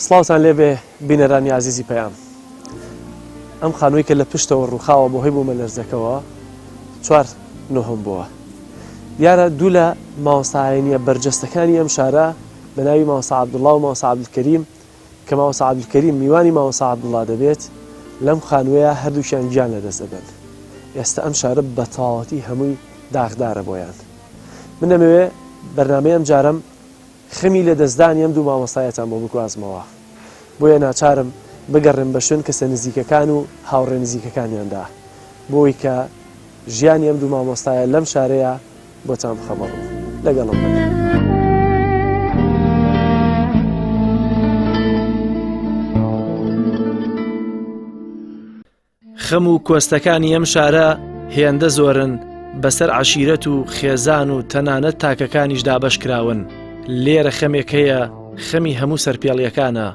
سڵاوتان لێبێ بینەرانی عزیزی پەیام. ئەم خانووی کە لە پشتەوە ڕووخاوە بۆ هەی بوومە لەرزەکەەوە 4 نۆهم بووە. دیارە دوو لە مامۆستایانیە بەرجەستەکانی ئەم شارە بە ناوی مامۆستا عەبدوڵڵا و مامۆستا عەبدولکەریم کە مامۆستا عەبدولکەریم میوانی مامۆستا عەبدوڵڵا دەبێت لەم خانووەیە هەردووشیان گیان لەدەست دەبن. ئێستا ئەم شارە بە تەواوەتی هەمووی داغدارە بۆیان. من دەمەوێت بەرنامەی ئەم جارم خەمی لە دەستدانی ئەم دوو مامۆستایەتان بۆ بگوازمەوە. بۆیە ناچارم بگەڕێم بە شوێن کەسە نزیکەکان و هاوڕێ نزیکەکانیاندا بۆی کە ژیانی ئەم دوو مامۆستایە لەم شارەیە بۆتان بخەبەڕ لەگەڵم بن. خەم و کۆستەکانی ئەم شارە هێندە زۆرن بەسەر عەشیرەت و خێزان و تەنانەت تاکەکانیش دابەش کراون. لێرە خەمێک هەیە خەمی هەموو سەرپێڵیەکانە،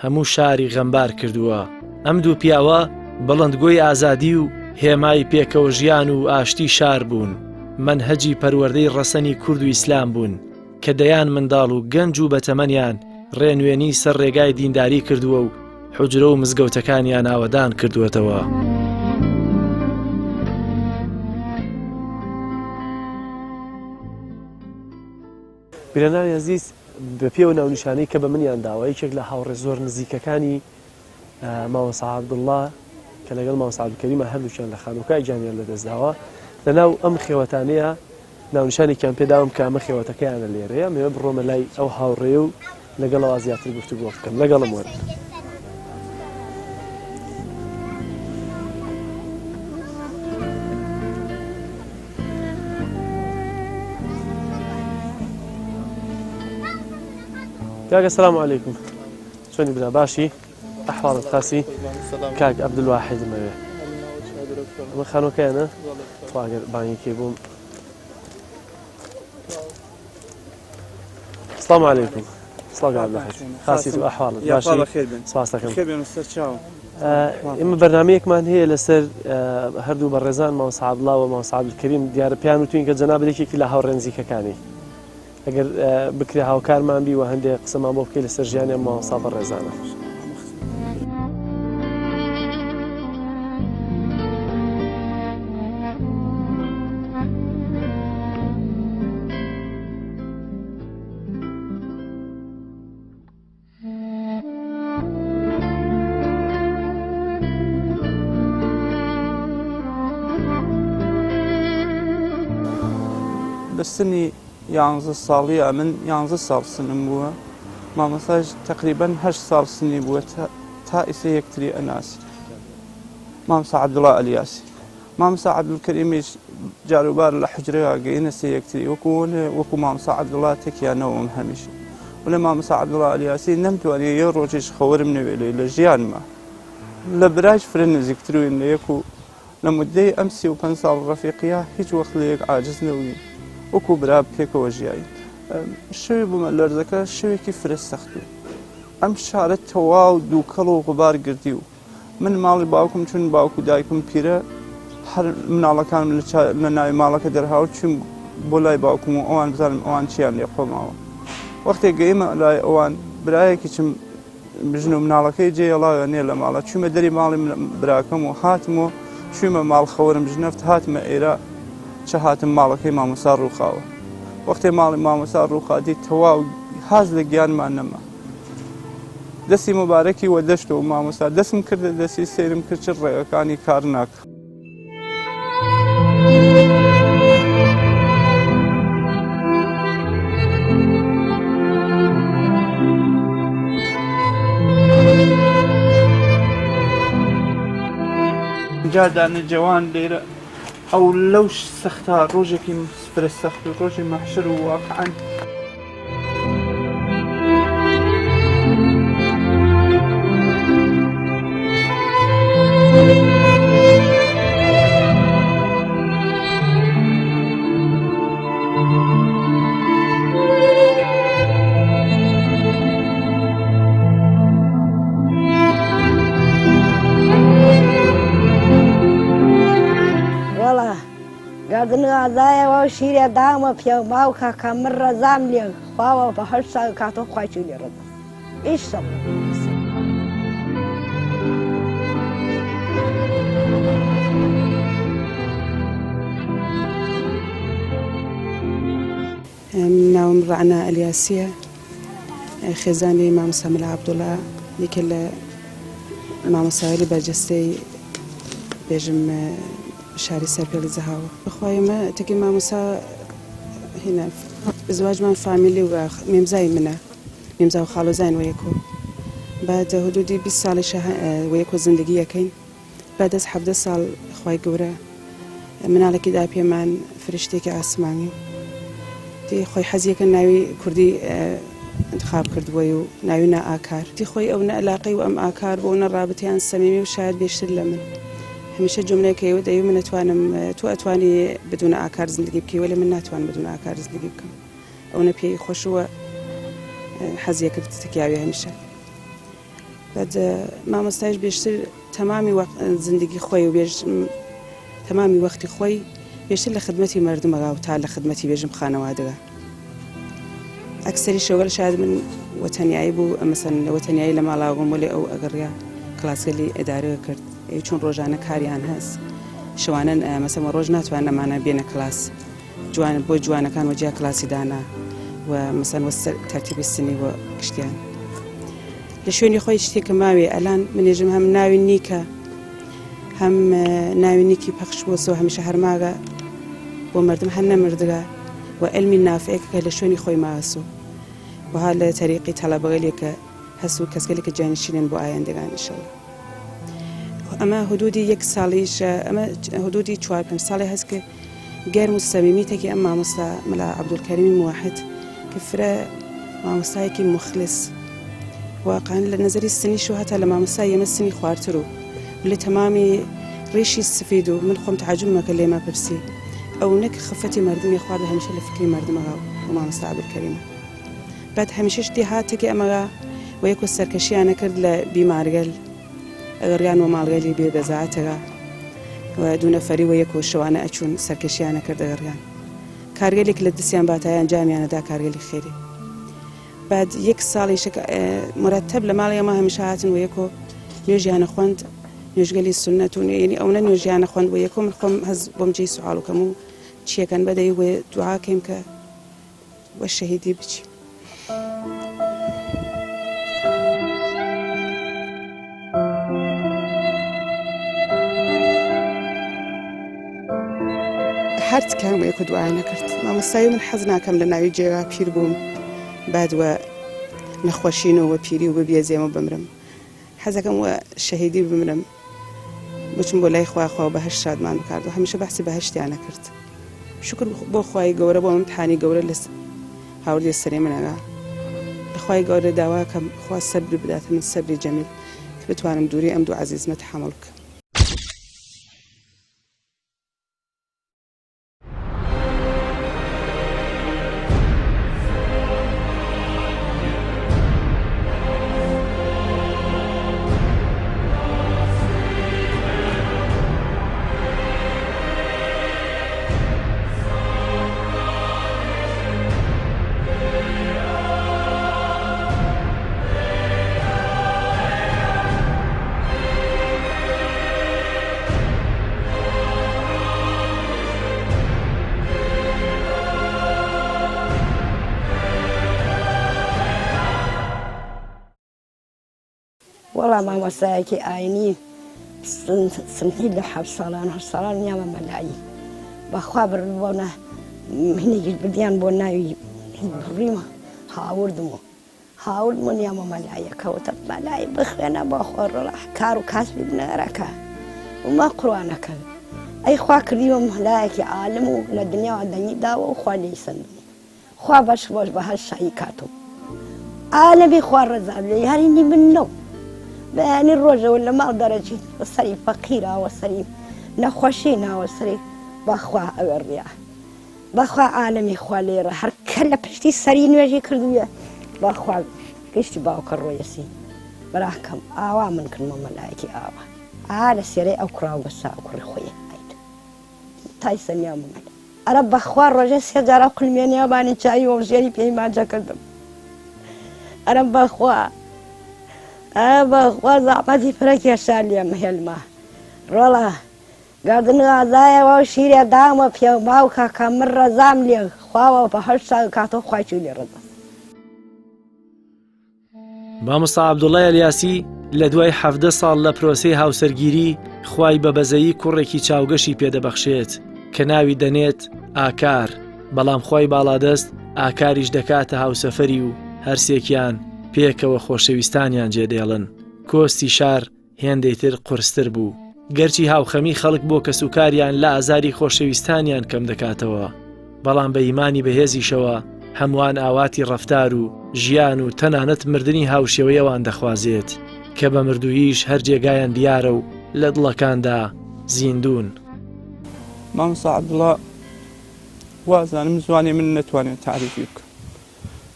هەموو شاری غەمبار کردووە. ئەم دوو پیاوە بەڵندگۆی ئازادی و هێمای پێکەوە ژیان و ئاشتی شار بوون. مەنهەجی پەروەردەی ڕەسەنی کورد و ئیسلام بوون کە دەیان منداڵ و گەنج و بەتەمەنیان ڕێنوێنی سەر ڕێگای دینداری کردووە و حوجرە و مزگەوتەکانیان ئاوەدان کردووەتەوە. بیرەنانی عەزیز، بە پێوە ناونیشانەی کە بە منیان داوە یەکێک لە هاوڕێ زۆر نزیکەکانی مامۆستا عەبدوڵڵا کە لەگەڵ مامۆستا عەبدولکەریمە هەردووکیان لە خانووکای گیانیان لەدەستداوە. لەناو ئەم خێوەتانەیە ناونیشانێکیان پێداوم کە ئەمە خێوەتەکەیانە لێرەیە. مەوێ بڕۆمە لای ئەو هاوڕێ و لەگەڵەوە زیاتر گفتوگۆ بکەم. لەگەڵم وەرن. کاک سلام علیکم. چۆنی برا باشی؟ ئەحواڵت خاسی؟ کاک عەبدولواحید مەوێ. ئەمە خانووەکەیانە؟ خواگەر بانگێکی بووم. سلام علیکم. سڵاو عەبدولواحید. خاسیت و ئەحواڵت باشی؟ سپاس دەکەم. ئێمە بەرنامەیەکمان هەیە لەسەر هەردوو بەڕێزان مامۆستا عەبدوڵڵا و مامۆستا عەبدولکەریم. دیارە پێیان وتوین کە جەناب یەکێکی لە هاوڕێ نزیکەکانی. ئەگەر بکرێ هاوکارمان بی و هەندێک قسەمان بۆ بکەی لەسەر ژیانی مامۆستا بەڕێزانە. بە سنی 11 ساڵیە من 11 ساڵ سنم بووە. مامۆستاش تقریبا 8 ساڵ سنی بووە تا ئێستا یەکتری ئەناسی. مامۆستا عەبدوڵڵا ئەلیاسی. مامۆستا عەبدولکەریمیش جاروبار لە حوجرەیە گەیەنە سێ یەکتری وەکو مامۆستا عەبدوڵڵا تێکیانەوەم هەمیشە. وڵێ مامۆستا عەبدوڵڵا ئەلیاسی نەمتوانێ یە ڕۆژێش خەوەرم نەوێ لە ژیانمە. لە برایش فرە نزیکتروین لە یەک و لە مودەی ئەم 35 ساڵ ڕەفیقیە هیچ وەخت لە یەک عاجز نەبووین. وەکو برا پێکەوە ژیایی. شەوی بوومە لەرزەکە شەوێکی فرە سەخت بوو. ئەم شارە تەواو دووکەڵ و غوبار گردی و من ماڵی باوکم چون باوکو دایکم پیرە هەر مناڵەکانم لە ناوی ماڵەکە دەرهاوت چون بۆ لای باوکم و ئەوان بزانم ئەوان چیان لێ خۆماوە. وەختێک گەیمە لای ئەوان برایەکی چم بژن و مناڵەکەی جێڵاوە نێ لە ماڵە چوومە دەری ماڵی براکەم و هاتم و چوومە ماڵ خەوەرم ژنەفت هاتمە ئێرە چه هاتم ماڵەکەی مامۆستا ڕووخاوە. وەختێ ماڵی مامۆستا ڕووخادی تەواو حاز لە گیانمان نەما. دەستی مبارەکی وە دەشتەوە مامۆستا دەستم کردە دەستی سێرم کرد چ ڕێگەکانی کار ناکە. جادانە جوان لێرە ئەو لەو سەختا ڕۆژێکی فرە سەخت و ڕۆژی مەحشر و واقعاً گاردنغازایەوە شیرێ دامە پێ باوکە کە من ڕەزام لێ خواوە بە هەر ساڵ کاتۆ خوای لێ ڕەزە. ئیشە ناوم ڕعنا ئەلیاسیە خێزانی مامۆستا مەلا عەبدوڵڵا یەکێ لە مامۆستایانی بەرجەستەی بێژم شاری سەرپێڵی جەهاوە بەخوای ئێمە تەکەی مامۆستا هێنا زواجمان فامیلی و مێمزای منە مێمزا و خاڵۆزایان وەیەکۆ بعد حدودی 20 ساڵیشە وەیەکۆ زندگی یەکەین بعد از 17 ساڵ خوای گەورە مناڵێکیدا پێمان فرشتێکی ئاسمانی دی خۆی حەزیەکە ناوی کوردی انتخاب کردووەی و ناوی نا ئاکار دی خۆی ئەو نەعلاقی و ئەم ئاکار بۆ نە ڕابطیان سەمیمی و شاید بێشتر لە من هەمیشە جملەیەکەوە دەیوی من ئەتوانم تۆ ئەتوانی بدون ئاکار زندگی بکەی ولی من ناتوانم بدون ئاکار زندگی بکەم ئەو نە پێی خۆشوە حەزیە کرد تکیاوی هەمیشە بعد مامۆستایش بێشتر تەمامی زندگی خۆی و تەمامی وەختی خۆی بێشتر لە خدمەتی مردمەگا و تا لە خدمەتی بێژم خانەوادەگە ئەکسەری شەوەل شاید من وەتەنیایی بوو مەسەن وەتەنیایی لە ماڵاوم ولی ئەو ئەگەڕیا کلاسگەلی ئەدارەوە کرد چون ڕۆژانە کاریان هەست شەوانە مەسەمە ڕۆژ ناتوان ئەمانە بێنە کلاس جوان بۆ جوانەکان وەجیا کلاسی دانا و مەسەن وە تەرتیبی سنی بۆ گشتیان لە شوێنی خۆی شتێکە ماوێ ئەلان منێژم هەم ناوی نیکە هەم ناوی نیکی پەخش بۆ سۆ هەمیشە هەرماگە بۆ مردم هەر نەمردگە و ئەلمی نافعەکە لە شوێنی خۆی ماسوو وها لە تەریقی تەڵەبەگەلێکە هەسوو کەسگەلێکە جانیشینن بۆ ئایندەگان ئینشەڵڵا ئەمە حدودی 1 ساڵیشە ئەمە حدودی 4-5 ساڵی هەست کە گەرم و سەمیمیتێکی ئەم مامۆستا مەلا عەبدولکەریمی موحد کە فرە مامۆستایەکی مخلص واقعا لە نەزەری سنیش و هەتا لە مامۆستای ئێمە سنی خواردتر و لە تەمامی ڕێشی سفید و من خۆم تعجبمەکە لێمە پرسی ئەو نەک خفەتی مردمی خوارد هەمیشە لە فکری مردمەوە و مامۆستا عەبدولکەریمە بعد هەمیشەش دی هاتێکی ئەمەگە و یەکۆ سەرکەشیانە کرد لە بیمارگەل ئەگەڕیان و ماڵگەلی بێبەزاعەتەگە و دوو نەفەری و یەکۆ شەوانە ئەچوون سەرکەشیانە کرد ئەگەڕیان کارگەلێک لە دەستیان باتایان جامیانەدا کارگەلی خێری بعد 1 ساڵیش مرتب لە ماڵی ئەمە هەمیشە هاتن و یەکۆ نوێژیانە خوێند نوێژگەلی سونەت و یعنی ئەو نە نوێژیانە خوێند و یەکۆ من خۆم هەز بۆم جێی سوحاڵ وکەم و چیەکەن بەدەی وێ دوعاکەیم کە وە شەهیدی بچی هەر تکان وەیەکۆ دوعای نەکرد مامۆستای من حەز ناکەم لە ناوی جێگا پیر بووم بعد وە نەخۆشینەوە پیری و ببێزێمە بمرم حەزەکەم وە شەهیدی بمرم بچم بۆ لای خوا بەهەشت شادمان بکات و هەمیشە بەحسی بەهەشتیان نەکرد شکر بۆ خوای گەورە بۆ ئەمتحانی گەورە لە هاوردی سەرێ منەگا لە خوای گەورە داواکەم خوا سەبر بداتە من سەبری جەمیل کە بتوانم دووری ئەم دوو عەزیزمە تەحەموڵ بکەم وەڵام مامۆستایەکی ئاینی سنهی لە 7 ساڵان 8 ساڵان نیامە مەلایی بەخوا بڕبوونە هینێکی بردیان بۆ ناوی بڕیمە هاوردم و نیامە مەلایەکەوتە مەلای بخوێنە بۆ خۆڕڵە کار و کاسبی بنەرەکە وما قڕوانەکە ئەی خوا کردیوە مەلایەکی عالم و لە دنیاوە دەنگی داوە و خوا لێی سندنی خوا بەش بۆش بە هەر شایی کاتۆ عالەمی خوا ڕەزا لێ هەرینی منەوە بەیانی ڕۆژەوە لە ماڵ دەرەچیت بە سەری فەقیراوە سەری نەخۆشی ناوە سەری بەخوا ئەوەڕیا بەخوا عالەمی خوا لێرە هەرکە لە پشتی سەری نوێژی کردووە بەخوا گشتی باوکە ڕۆیەسی بەراکەم ئاوا من کردمە مەلایەکی ئاوا لە سێرەی ئەو کوڕاو بەسا ئەو کوڕی خۆیە ئەیت تای سەمیان بمەلە ئەرە بەخوا ڕۆژە 3 جار ئەو قلمێنیابانی چاوی وەژێری پێی ماجە کردم ئەرە بەخوا بەخوا زەحمەتی فرە کێشا لێم هێلمە ڕۆڵە گەردن ئازایەوە شیرێ دامە پێ باوکە کە من ڕەزام لێ خواوە بە هەشت ساڵ کاتۆ خوای لێ ڕەزە. مامۆستا عەبدوڵڵای ئەلیاسی لە دوای 17 ساڵ لە پرۆسەی هاوسەرگیری خوای بە بەزەیی کوڕێکی چاوگەشی پێدەبەخشێت کە ناوی دەنێت ئاکار، بەڵام خوای باڵادەست ئاکاریش دەکاتە هاوسەفەری و هەرسێکیان پێکەوە خۆشەویستانیان جێدێڵن. کۆستی شار هێندەی تر قورستر بوو، گەرچی هاوخەمی خەڵک بۆ کەسوکاریان لە ئازاری خۆشەویستانیان کەم دەکاتەوە، بەڵام بە ئیمانی بەهێزیشەوە هەمووان ئاواتی ڕەفتار و ژیان و تەنانەت مردنی هاوشێوەیەوان دەخوازێت کە بە مردوویش هەر جێگایان دیارە و لە دڵەکاندا زیندون. مامۆستا عەبدوڵڵا وازانم زوانی من نەتوانێت تعریفی بکەم.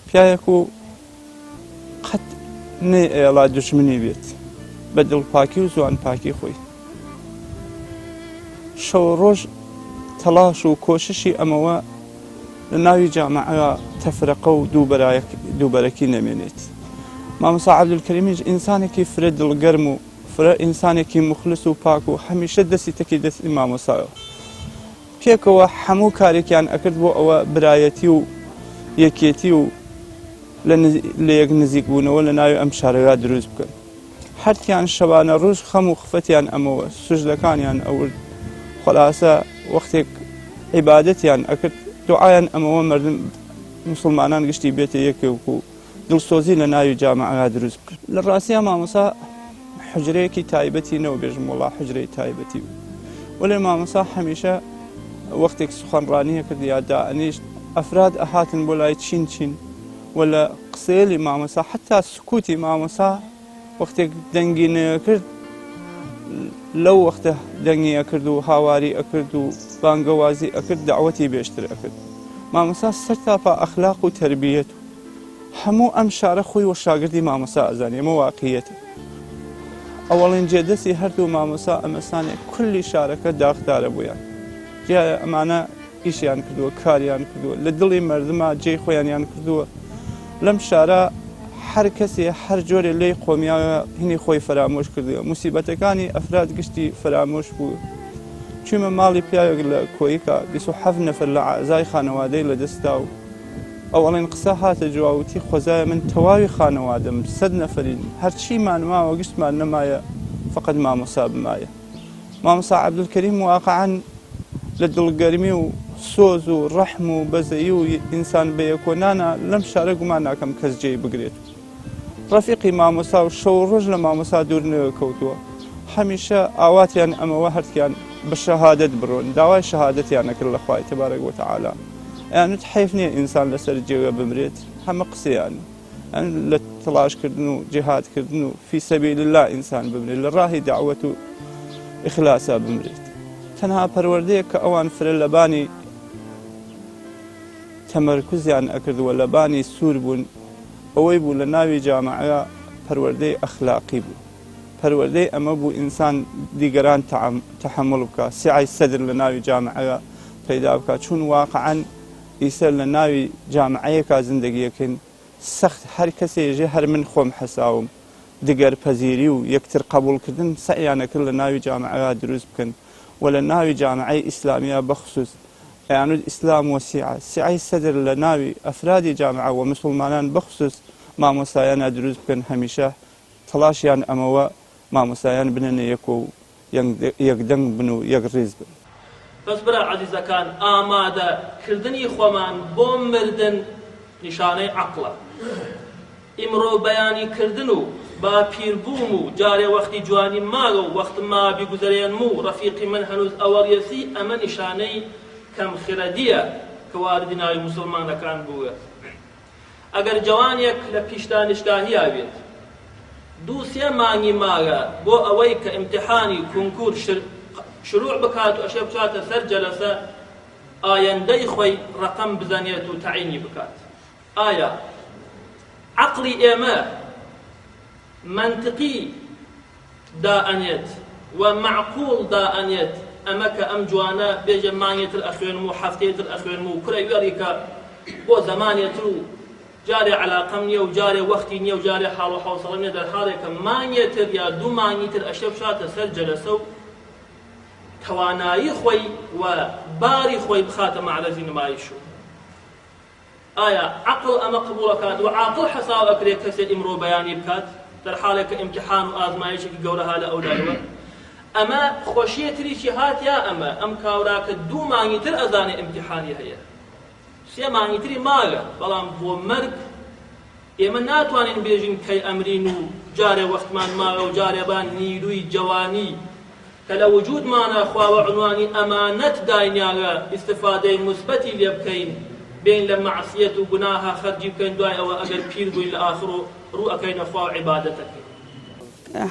پیاوێک و قەت نەیڵا دوژمنی بێت بە دڵپاکی و زوان پاکی خۆی. شەو ڕۆژ تەلاش و کۆششی ئەمەوە لە ناوی جامعە تەفرەقە و دووبەرەکی نەمێنێت. مامۆستا عەبدولکەریمیش ئینسانێکی فرە دڵگەرم و فرە ئینسانێکی مخلص و پاک و هەمیشە دەستی تەکی دەستی مامۆستایەوە. پێکەوە هەموو کارێکیان ئەکرد بۆ ئەوە برایەتی و یەکێتی و لە یەک نزیک بوونەوە لە ناوی ئەم شارەوە دروست بکەن. هەرتیان شەبانە ڕۆژ خەم و خفتیان ئەمەوە سوژدەکانیان ئەورد خۆلاسە وەختێک عیبادەتیان ئەکرد دوعایان ئەمەوە مردم مسلمانان گشتی بێتە یەکێک و دڵسۆزی لە ناوی جامعە دروست بکرد. لە ڕاستیە مامۆستا حجرەیەکی تایبەتی نەوە بێژم وڵا حجرەی تایبەتی بوو. وەلێ مامۆستا هەمیشە وەختێک سخەنڕانیە کرد یا دائەنیشت ئەفراد ئەهاتن بۆ لای چین ولا قسەیەلی مامۆستا حتا سکوتی مامۆستا وەختێک دەنگی نەکرد لەو وەختە دەنگی ئەکرد و هاواری ئەکرد و بانگەوازی ئەکرد داوەتی بێشتر ئەکرد. مامۆستا سەرتاپا ئەخلاق و تەربیەت و هەموو ئەم شارە خۆی وە شاگردی مامۆستا ئەزانێ ئەمە واقعیەتە. ئەوەڵین جێدەستی هەردوو مامۆستا ئەمەسانێک کولی شارەکە داغدارە بوویان. جایە ئەمانە ئیشیان کردووە کاریان کردووە لە دڵی مردمە جێی خۆیانیان کردووە. لەم شارە هەر کەسێ هەر جۆرێ لێی قۆمیاوە هینی خۆی فرامۆش کردووە. موسیبەتەکانی ئەفراد گشتی فرامۆش بوو. چوومە ماڵی پیاوێک لە کۆیکە 27 نەفەر لە عەزای خانەوادەی لەدەستا و ئەوەڵێن قسە هاتە جواوتی خۆزایە من تەواوی خانەوادەم 100 نەفەرین هەرچیمان ماوە گشتمان نەمایە فقط مامۆستا بمایە. مامۆستا عەبدولکەریم واقعاً لە دڵگەرمی و سۆز و ڕەحم و بەزەیی و ئینسان بەیەکۆنانە لەم شارە گومان ناکەم کەس جێی بگرێت. ڕەفیقی مامۆستا و شەو ڕۆژ لە مامۆستا دوور نەکەوتووە. هەمیشە ئاواتیان ئەمەوە هەرتیان بە شەهادەت بڕۆن داوای شەهادەتیان نەکرد لە خوای تەبارەک وەتەعالا. یانوت حیف نییە ئینسان لەسەر جێوە بمرێت هەمە قسەیان لە تەلاشکردن و جیهادکردن و فی سەبیل الله ئینسان بمرێت لە ڕاهی داوەت و ئیخلاسا بمرێت. تەنها پەروەردەیە کە ئەوان فرە لەبانی تەمەرکوزیان ئەکردووە لەبانی سوور بوون ئەوەی بوو لە ناوی جامعە پەروەردەی ئەخلاقی بوو. پەروەردەی ئەمە بوو ئینسان دیگەران تەحەمڵ بکە سعی سەدر لە ناوی جامعە پەیدا بکە چون واقعاً ئیسەر لە ناوی جامعەیەکا زندگیەکەن سەخت هەر کەسێژێ هەر من خۆم حەساوم دیگەر پەزیری و یەکتر قبولکردن سعیانەکرد لە ناوی جامعە دروست بکەن و لە ناوی جامعەی ئیسلامیە بەخصوص یانود ئیسلام وەسیعە سعی سەدر لە ناوی ئەفرادی جامعە و مسلمانان بەخصوص مامۆستایانە دروست بکەن هەمیشە تەڵاشیان ئەمەوە مامۆستایان بنەنە یەک و یەکدەنگ بن و یەک ڕێز بن. بەس برا عەزیزەکان ئامادەکردنی خۆمان بۆ مردن نیشانەی عەقڵە. ئیمڕۆ بەیانیکردن و با پیربووم و جارێ وەختی جوانی ماگە و وەختم ما بیگوزەرێنم و ڕەفیقی من هەنووز ئەوەڕیەسی ئەمە نیشانەی کەم خردیە کە واردی ناوی موسڵمانەکان بووە. ئەگەر جوانێک لە پیش دانیشگاهی ئاوێت 2-3 مانگی ماگە بۆ ئەوەی کە ئیمتیحانی کونکور شروع بکات و ئەشێ بچاتە سەر جەلەسە ئایەندەی خۆی ڕەقەم بزانێت و تەعینی بکات. ئایا عەقڵی ئێمە منطقی دائەنێت و معقول دائەنێت ئەمە کە ئەم جوانە بێژە مانگێتر ئەخوێنم و هەفتەیەتر ئەخوێنم و کوڕە وێڕیکە بۆ زەمانێتر و جارێ علاقەم نییە و جارێ وەختی نییە و جارێ حاڵ و حوسڵە نییە دەرحاڵێکە مانگێتر یا دوو مانگیتر ئەشە بشاتە سەر جەلەسە و توانایی خۆی و باری خۆی بخاتە معرەزی نمایش و ئایا عقل ئەمە قبوڵەکات و عاقل حەساو ئەکرێت کەسێک ئیمڕۆ بەیانی بکات دەرحاڵێکە ئیمتیحان و ئازمایشێکی گەورەها لە ئەولایەوە ئەمە خۆشیەتریشی هات یا ئەمە ئەم کاوراکە دوو مانگیتر ئەزانێ ئیمتیحانی هەیە سێ مانگیتری ماگە بەڵام بۆ مەرگ ئێمە ناتوانین بێژین کەی ئەمرین و جارێ وەختمان ماوە و جارێبان نیروی جوانی کە لە وجودمانە خواوە عنوانی ئەمانەت داینیاگە ئیستفادەی مثبەتی لێ بکەین بین لە معسیەت و گوناها خەرجی بکەین دوای ئەوە ئەگەر پیر بووین لە ئاخر و ڕوو ئەەکەینە خوا و عیبادەتەکەین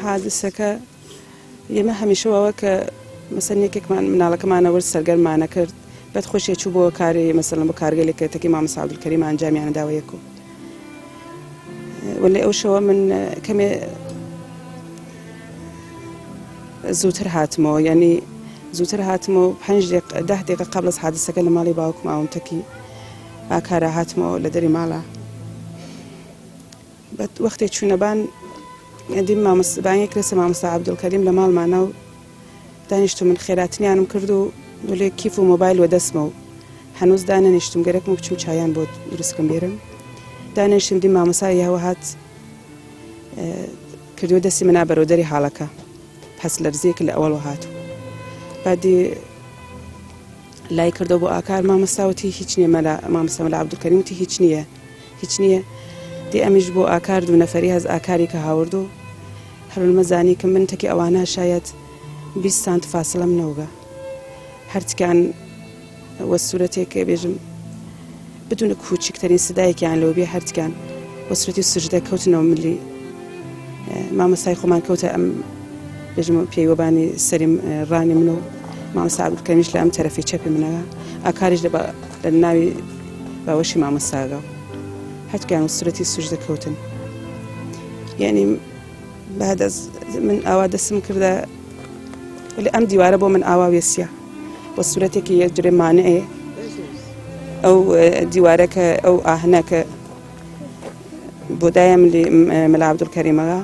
حادثەکە ئێمە هەمیشەوە کە مەسەن یەکێکمان مناڵەکەمانە ورد سەرگەرمانە کرد بەد خۆشیە چوو بۆ کاری مەسەڵەن بۆ کارگەلێکەتەکی مامۆستا عەبدولکەریم ئەنجامیانە داوەیەک و ولی ئەو شەوە من کەمێ زووتر هاتمەوە یعنی زووتر هاتمەوە 10 دقیقە قبل از حادثەکە لە ماڵی باوکم ئاومتەکی ئاکارە هاتمەوە لە دەری ماڵە وەختێک چوونەبان دیم بانگێک لەسەر مامۆستا عەبدولکەریم لە ماڵمانە و دانیشتم من خێراتنیانم کرد و لێ کیف و مۆبایل وە دەستمە و هەنووز دانەنیشتم گەرەکم بچم چایان بۆ دروستکەم بێرم دانیشتم دیم مامۆسای هەوە هات کردووە دەستی منا بەرەو دەری حاڵەکە پەس لەرزەیەک لە ئەوەڵ هاتوو بعدی لای کردەوە بۆ ئاکار مامۆستاوەتی هیچ نییە مامۆستا مەلا عەبدولکەریم وتی هیچ نییە دی ئەمیش بۆ ئاکار دوو نەفەری هەز ئاکاری کە هاورد و هەرولمە زانی کە من تەکی ئەوانە شاید 20 سانت فاسڵەم نەوگە هەرچکان وە سوورەتێک بێژم بدونە کوچکترین سدایەکیان لەوە بێ هەرچکان وە سوورەتی سوژدە کەوتنەوە ملی مامۆستای خۆمان کەوتە ئەم بێژم پێیوەبانی سەریم ڕانی من و مامۆستا عەبدولکەریمیش لە ئەم تەرەفی چەپی منەوە ئاکاریش لە ناوی باوەشی مامۆستاگە هەرچکان وە سوورەتی سوژدە کەوتن یعنی بعد من ئاوا دەستم کردە ولی ئەم دیوارە بۆ من ئاوا وێسیە بۆ سوورەتێکی یەکجێ مانەیە ئەو دیوارەکە ئەو ئاهنەکە بۆ دایە مەلا عەبدولکەریمەوە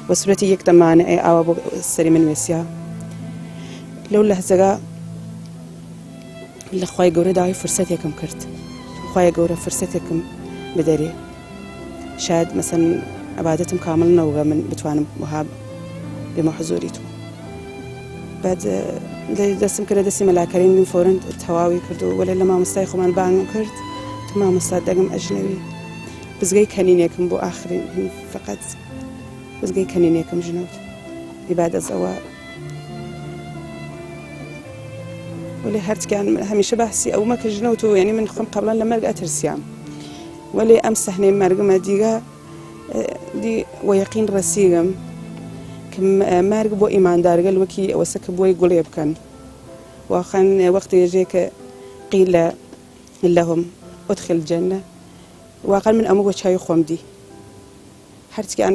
بۆ سوورەتی یەک دەمانەیە ئاوا بۆ سەری من وێسیە لەو لەحزەگە لە خوای گەورە داوای فرسەتێکم کرد خوای گەورە فرسەتێکم بدەرێ شاید مەسەن عەبادەتم کامل نەوگە من بتوانم وها بێمە حزوری تو بعد دەستم کردە دەستی مەلاکەریم فۆرن تەواوی کرد و وەلە لە مامۆستای خۆمان بانگم کرد تو مامۆستا دەگم ئەژنەوی بزگەی کەنینێکم بۆ ئاخرین فقط بزگەی کەنینێکم ژنەوت بعد ئەز ئەوە ولی هەرچکان هەمیشە باسی ئەومە کە ژنەوت و یعنی من خۆم قەبڵەن لە مەرگ ئەترسیام ولی ئەم سەحنەی مەرگمە دیگە دی وەیەقین ڕەسیگەم کە مەرگ بۆ ئیماندارگەل وەکی ئەوەسە کە بۆی گوڵێ بکەن واخەن وەختێژێ کە قیلە لەهم ئودخل الجەنە واقعا من ئەمە بۆ چاوی خۆم دی هەرچکان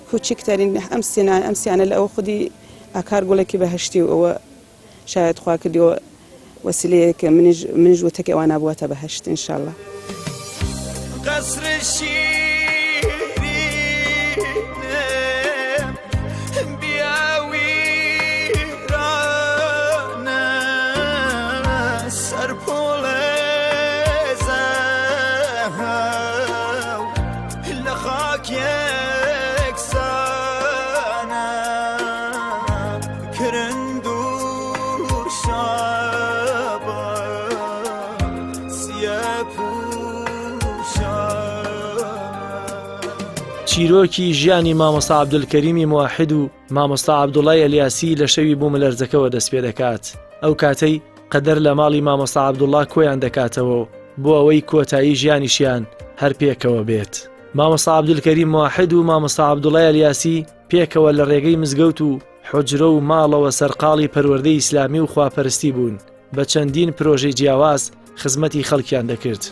کوچکترین ئەم سیانە لە ئەوە خودی ئاکار گوڵێکی بەهەشتی و ئەوە شاید خوا کردیەوە وەسیلەیەکە منیش وتەکە ئەوە نابووەتە بەهەشت ئینشاءالله قصر شیرینم بیا ویرانه سەرپۆڵە زەهەو لە خاک یەکسانە کرند و شابە سیە چیرۆکی ژیانی مامۆستا عەبدولکەریمی موحید و مامۆستا عەبدوڵای ئەلیاسی لە شەوی بوومە لەرزەکەوە دەست پێ دەکات ئەو کاتەی قەدەر لە ماڵی مامۆستا عەبدوڵڵا کۆیان دەکاتەوە بۆ ئەوەی کۆتایی ژیانیشیان هەر پێکەوە بێت مامۆستا عەبدولکەریم موحید و مامۆستا عەبدوڵای ئەلیاسی پێکەوە لە ڕێگەی مزگەوت و حوجرە و ماڵەوە سەرقاڵی پەروەردەی ئیسلامی و خواپەرستی بوون بە چەندین پرۆژەی جیاواز خزمەتی خەڵکیان دەکرد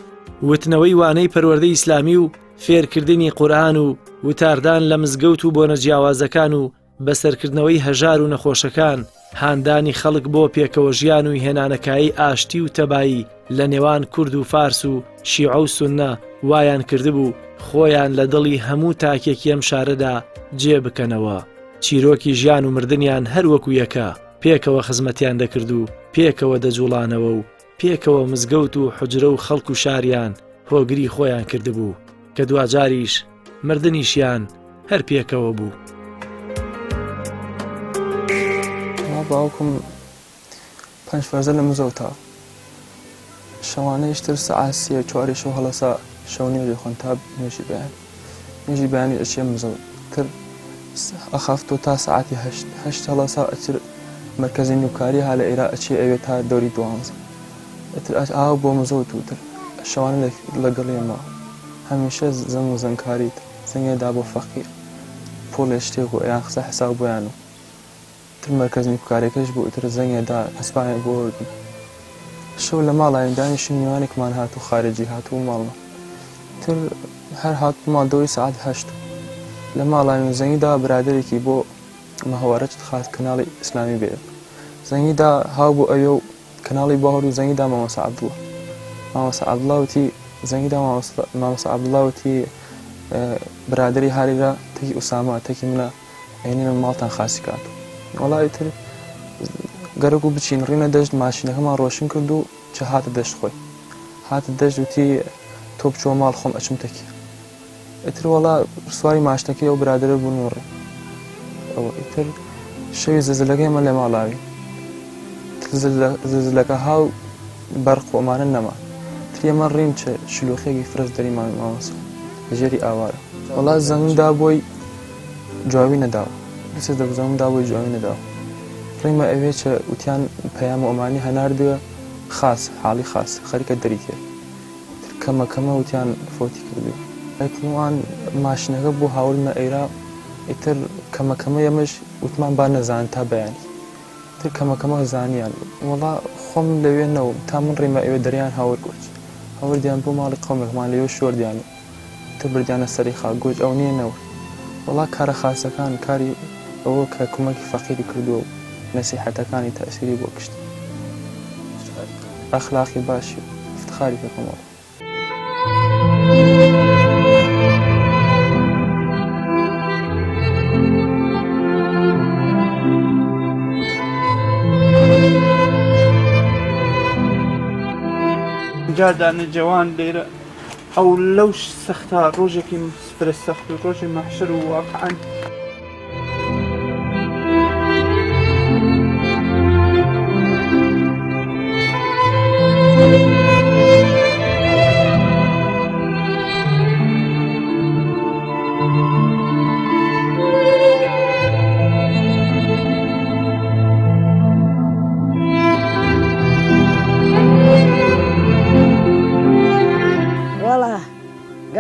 وتنەوەی وانەی پەروەردەی ئیسلامی و فێرکردنی قورئان و وتاردان لە مزگەوت و بۆنە جیاوازەکان و بەسەرکردنەوەی هەژار و نەخۆشەکان هاندانی خەڵک بۆ پێکەوە ژیان و هێنانەکایی ئاشتی و تەبایی لە نێوان کورد و فارس و شیعە و سوننە وایان کردبوو خۆیان لە دڵی هەموو تاکێکی ئەم شارەدا جێ بکەنەوە. چیرۆکی ژیان و مردنیان هەر وەکو یەکە، پێکەوە خزمەتیان دەکرد و پێکەوە دەجوڵانەوە و پێکەوە مزگەوت و حجرە و خەڵک و شاریان هۆگری خۆیان کردبوو کە دوجاریش مردنیشیان هەر پێکەوە بوو. باوکم 5 فەرزە لە مزەوتا شەوانەیشتر سەعات 3 4 شەو هەڵەسا شەو نوێژی خوۆن تا نوێژی بەیان نوێژی بەیانی ئەچێ مزەوت تر ئەخافتۆ تا سەعاتی 8 هەڵەسا ئەتر مرکزی نوکاری ها لە ئێرا ئەچێ ئەوێ تا دەوری 12 ئەتر ئاو بۆ مزەوت و تر شەوانە لەگەڵێمەوە هەمیشە زەنگ و زەنگکاریت زەنگێدا بۆ فەقیر پۆڵێ شتێک و ئەیان قسە حساب بۆیان و تر مرکز نیوکارێکەش بوو ئیتر زەنگێدا هەسپانیان بۆ وەردی شەو لە ماڵایەن دانیشتین میوانێکمان هات و خارجی هاتوو ماڵمە تر هەر هاتوومە دەوری سەعات 8 لە ماڵایەن زەنگیدا برادێکی بۆ مەهوارەت خات کەناڵی ئیسلامی بێ زەنگیدا هاو بوو ئەوێ و کەناڵی باوەڕ و زەنگیدا مامۆستا عەبدوڵڵا مامۆستا عەبدوڵڵا وتی زەنگیدا مامۆستا عەبدوڵڵا وتی برادری هاریرا تەکی ئوسامە تەکی منە ئەینێنە ماڵتان خاسی کات وەڵای تر گەرەک و بچین ڕینە دەشت ماشینەکەمان ڕۆشن کرد و چه هاتە دەشت خۆی هاتە دەشت وتی تۆ بچۆ ماڵ خۆم ئەچم تەکی ئیتر وەڵا سواری ماشتەکەی ئەو برادرە بوون و ڕێ ئەوە ئیتر شەوی زلزلەکەی من لە ماڵاوی زلزلەکە هاو بەرق و ئەمانە نەما تر ئێمە ڕین چه شلوخێکی فرەش دەریمان مامۆستا ژێری ئاوارە وەڵا زەنگدا بۆی جوابی نەداوە لەسەر دەبزەمدا بۆی جوابی نەداوە ڕێمە ئەوێ چه وتیان پەیام و ئەمانی هەناردووە خاص حاڵی خاص خەریکە دەری کرد کەمە کەمە وتیان فۆتی کردو ئەیتنوان ماشینەکە بۆ هاوڵمە ئەیرا ئیتر کەمە کەمە ئەمەش وتمان با نەزان تا بەیانی تر کەمە کەمە زانیان وەڵا خۆم لەوێ نەوم تا من ڕێمە ئەوێ دەریان هاوردگۆچ هاوردیان بۆ ماڵی قەومێکمان لەوێ شۆردیان تر بردیانە سەری خا گۆچ ئەو نییە نەوە وەڵا کارە خاسەکان کاری ئەوە کە کومەکی فەقیری کردووە و نەسیحەتەکانی تەئسیری بۆ کشت ئەخلاقی باشی و افتخاری پێکەمەوە جادانە جوان لێرە ئەو لەو سەختا ڕۆژێکی فرە سەخت و ڕۆژی مەحشەر و واقعەن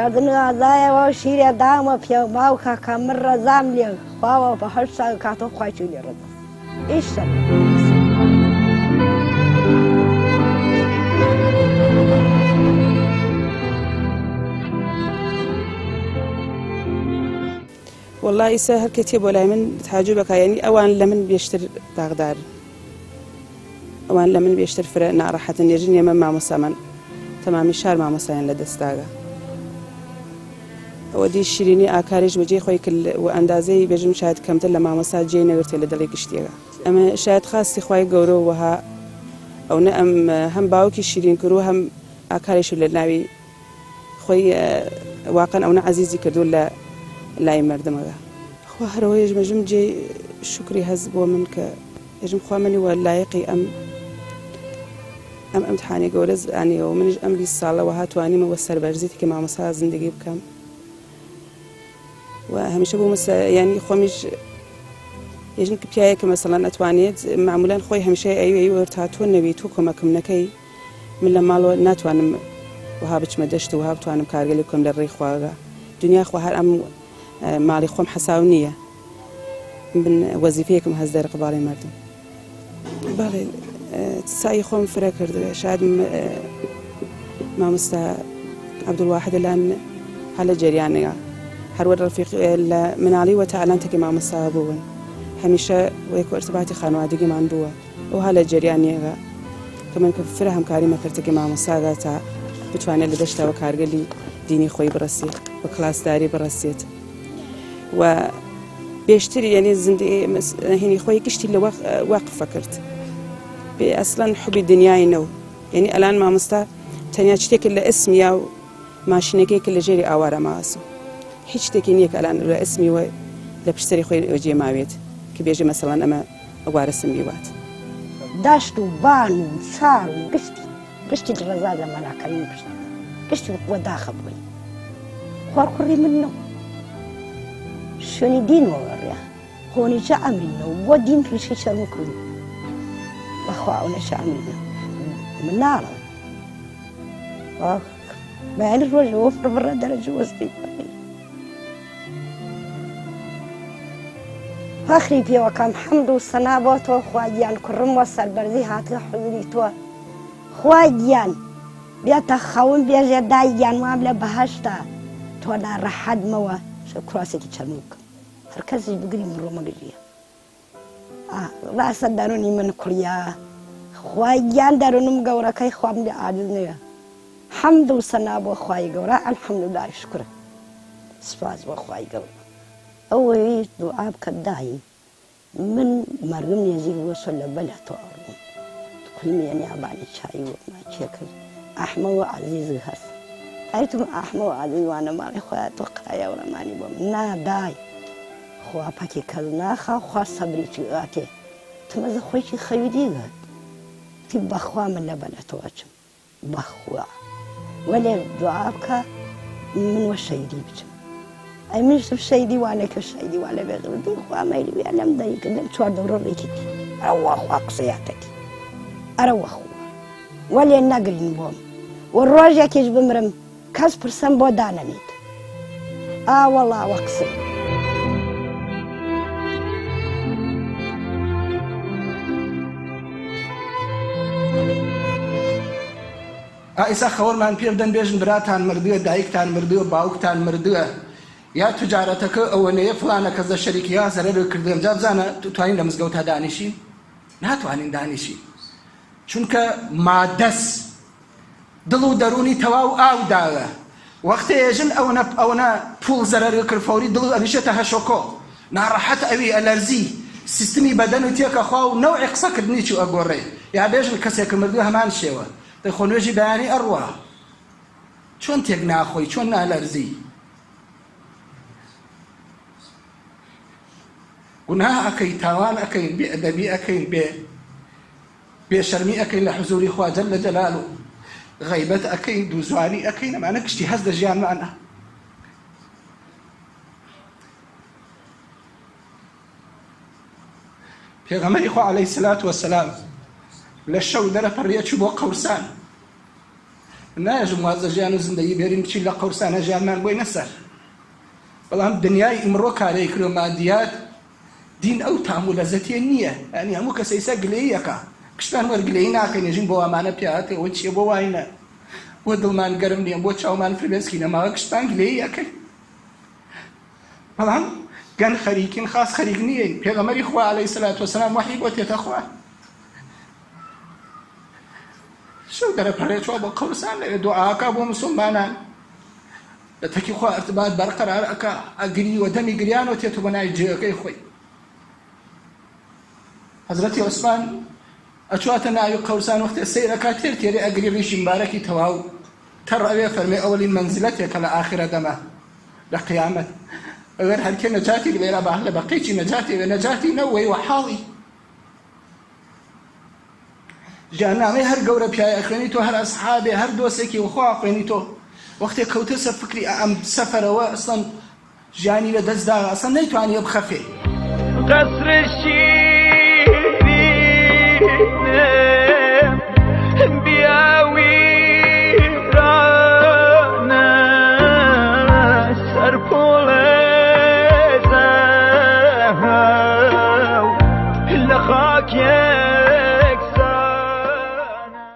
گاردنوازایەوە شیرێ دامە پێ باوکە کە من ڕەزام لێ خواوە بە هەر ساڵ کاتۆ خوایچوو لێ ڕەزا ئیشتە والله ئیسا هەر کەتێ بۆ لای من تاجوب بەکە یعنی ئەوان لە من بێشتر داغدار ئەوان لە من بێشتر فرە ناڕەحەتن نێژن ئێمە مامۆسامان تەمامی شار مامۆسایان لە دەستداگە ئەوە دی شیرینی ئاکارێش بەجێ خۆی کرد و ئەندازەی بێژم شاید کەمتر لە مامۆسا جێی نەگرتێ لە دڵی گشتێگە ئەمە شاید خاستی خوای گەورە وەها ئەو نە ئەم هەم باوکی شیرین کرد و هەم ئاکارێش لە ناوی خۆی واقعەن ئەو نە عەزیزی کردو لە لای مردمەکە خوا هەرەوەیش بەژم جێ شکری هەز بۆ من کە ێژم خوا منی وە لایقی ئەم ئەمتحانی گەورە زانیەوە و منیش ئەم 20 ساڵەوە هاتوانیمەوە سەربەرزێتی کە مامۆسا زندگی بکەم و هەمیشە بۆ ینی خۆمیش ێژن کە پیاە کە مەسەڵەن ئەتوانێت معمولان خۆی هەمیشە ئەوی وەرتا تۆ نەوی تۆ کۆمەکم نەکەی من لە ماڵەوە ناتوانم وها بچمە دەشت وها بتوانم کارگەلی بکەم لە ڕێی خواگە دنیا خوا هەر ئەم ماڵی خۆم حەساو نییە من وەزیفەیەکم هەز دەرە قباڵی مردم بەڵێ سای خۆم فرە کردوێ شاید مامۆستا عەبدولواحد لان هەلە جەریانەیە هەروە ڕەفیق لە مناڵی وە تا ئەلان تەکی مامۆستا بوون هەمیشە وەک ئەرتباتی خانوادگیمان بووە ئەو هەلە جەریانەیە کە من کە فرە هەمکاری مەکردتەکی مامۆستادا تا بتوانێت لە دەشتەوە کارگەلی دینی خۆی بڕەسێت بە کلاسداری بڕەسێت و بێشتر یعنی هینی خۆی گشتی لە وەقفە کرد بێ ئەسڵەن حوبی دنیاینەوە یعنی ئەلان مامۆستا تەنیا شتێک لە ئەسمیا و ماشینەکەیکە لە ژێری ئاوارە ماوەسە هیچ شتێکی نییە کە ئەلان لە ئەسمی وە لە پشتری خۆی ئەوجێ ماوێت کە بێژە مەسەڵەن ئەمە ئەوارە سمی وات داشت و بان و سار و گشتی ڕێزا لە مەلاکەین گشتی وە داخە بووی خوارکوڕی منەوە شوێنی دینەوەڕێ خۆنیچە ئەمرینەوە بۆ دین تووشی شەرم کردو بەخوا ئەو نەشە ئەمرینە من ناڵم بەیانی ڕۆژەوە پڕبڕە دەرەجە وەستی فەخری پێوەکەم حەمد و سەنا بۆ تۆ خوا گیان کوڕم وە سەربەرزی هاتە حوزری تۆ خوا گیان بێتە خەون بێژێ دای گیان وام لە بەهەشتا تۆ ناڕەحەتمەوە کراسێکی چەرمووکە هەر کەسی بگری مرۆمەگریە ڕاستە دەرونی من کوڕیا خوای گیان دەرونم گەورەکەی خوام لێ عاجز نییە حەمد و سەنا بۆ خوای گەورە ئەلحەمدولای شکرە سپاس بۆ خوای گەورە ئەوەی دوعا بکە دایی من مەرگم نێزیک وەسە لە بەلە تۆ ئەڕۆم کوڵمیێنی ئابانی چایی وەما چێکرد ئەحمە و عەزیز هەست ئەیتم ئەحمە و عەزیز وانە ماڵی خۆیان تۆ قایە و ڕەمانی بۆ من نادای خوا پەکی کەس ناخا خوا سەبریی ئاتێ تمەزە خۆیکی خەویدی گەت تی بەخوا من لە بەلە تۆ ئەچم بەخوا وەلێ دوعا بکە من وە شەیدی بچم ئەی منشتم شەیدی وانێکە شەیدی وا لە بێغردی خوا مەیلی وێ لەم دەریکە لەم چوار دەورە ڕێکیتی ئەوە خوا قسەیاتەکی ئەرەوە خوا وەلێ نەگرین بۆم و ڕۆژێکیش بمرم کەس پرسەم بۆ دانەنیت ئاوەڵاوە قسە ئائسا خەوەرمان پێ بدەن بێژن براتان مردووە دایکتان مردووە باوکتان مردووە یا توجارەتەکە ئەوەنەیە فلانە کەس لە شەریکی یا زەرەر کردم جا بزانە توانین لە مزگەوتە دانیشین ناتوانین دانیشین چونکە مادەس دڵ و دەرونی تەواو ئاوداوە وەختە ێژن ئەوەنە پوڵ زەرەر کرد فەوری دڵ ئەنیشێتە هەشۆکۆ ناڕەحەت ئەوی ئەلەرزی سیستمی بەدەن و تێکە خوا و نەوعی قسەکردنی چوو ئەگۆڕێ یا بێژن کەسێک مردووە هەمان شێوە دەیخۆ نوێژی بەیانی ئەڕوا چۆن تێک ناخۆی چۆن نالەرزی گوناه ئەەکەی تاوان ئەەکەین بێئەدەبی ئەەکەین بێشەرمی ئەەکەین لە حوزوری خوا جەل جەلال و غەیبەت ئەەکەین دووزواری ئەەکەین ئەمانە کشتی هەست لە ژیانمانە پێغەمبەری خوا عەلەیهی سەلات وەسەلام لە شەو دەرەپەڕیە چوو بۆ قەورسان نایەژم وازە ژیان و زندگی بێرین بچین لە قەورسانە ژیانمان بۆی نەسەر بەڵام دنیای ئیمڕۆ کارەی کرد و مادیات دین ئەو تام و لەزەتێ نییە ینی هەموو کەسەیسا گلەیەکە کشتان وەرگلەی ناکەین ێژین بۆ ئەمانە پیاهاتێ ئەوە چییە بۆ واینە بۆ دڵمان گەرم نییە بۆ چاومان فربێسکی نەماوە کشتان گلەی ئەەکەین بەڵام گەن خەریکین خاص خەریک نییەین پێغەمبەری خوا عەلەیهی سەلات وەسەلام وەحی بۆ تێتە خوارد شەو دەرەپەڕێ چوە بۆ قەورسان لەوێ دوعاکە بۆ موسڵمانان لە تەکی خوا ئەرتباط بەرقەرار ئەکا ئەگری و دەمی گریانەوە تێتە بە ناوی جێگەکەی خۆی حەزرەتی عوسمان ئەچواتە ناوی قەورسان وەختێ سەیر ئەکا تێر تێرێ ئەگری ڕیشی مبارەکی تەواو تەڕ ئەوێ فەرمێ ئەوەلین مەنزلەتێکە لە ئاخرە دەمە لە قیامەت ئەوێر هەرکێ نەجاتی لێرە بە لە بەقەیکی نەجاتی وێ نەجاتی نەوەی وە حاڵی ژیاننامەی هەر گەورە پیاە خوێنی تۆ هەر ئەسحابێ هەر دۆسێکی وخوا خوێنی تۆ وەختێک کەوتە سەر فکری ئەم سەفەرەوە ئەسڵەن ژیانی لە دەستدا ئەسڵەن نەیتوانیە بخەفێ قەسرشی